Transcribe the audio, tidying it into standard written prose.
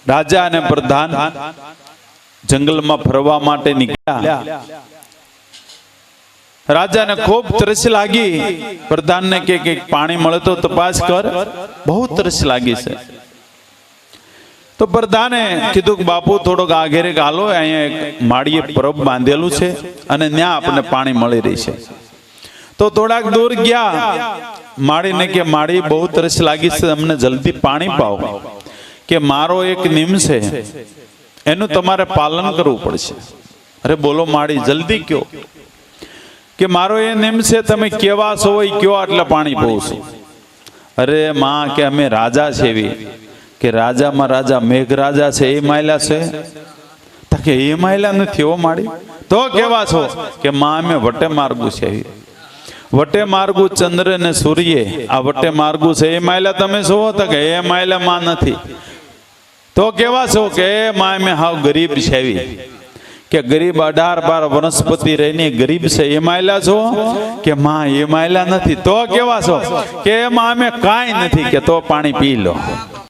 રાજા અને પ્રધાન જંગલમાં ફરવા માટે નીકળ્યા। રાજાને ખૂબ તરસ લાગી। પ્રધાનને કે પાણી મળે તો તપાસ કર, બહુ તરસ લાગી છે। તો પ્રધાને કીધું કે બાપુ થોડોક આઘેરે ગાલો, અહીંયા એક માળીએ પરબ બાંધેલું છે અને ત્યાં આપણને પાણી મળી રહી છે। તો થોડાક દૂર ગયા। માળીને કે માળી બહુ તરસ લાગી છે, અમને જલ્દી પાણી પાઓ। કે મારો એક નિયમ છે, એનું તમારે પાલન કરવું પડશે। અરે બોલો માળી, જલ્દી કયો। કે મારો એ નિયમ છે, તમે કેવા છો એ કયો, આટલા પાણી પાઉં છું। અરે માં કે અમે રાજા છે એવી। કે રાજામાં રાજા મેઘરાજા છે એ માયલા છે? કે એ માયલા નથી હો માળી। તો કેવા છો? કે માં અમે વટે માર્ગું છે એવી। વટે માર્ગુ ચંદ્ર ને સૂર્ય, આ વટે માર્ગુ છે એ માયલા તમે છો? તો કે એ માયલા માં નથી। તો કેવા છો? કે એ માં અમે હાવ ગરીબ છે એવી। કે ગરીબ 18-12 વનસ્પતિ રહીને ગરીબ છે એ માયલા છો? કે માં એ માયલા નથી। તો કેવા છો? કે એમાં અમે કાંઈ નથી। કે તો પાણી પી લો।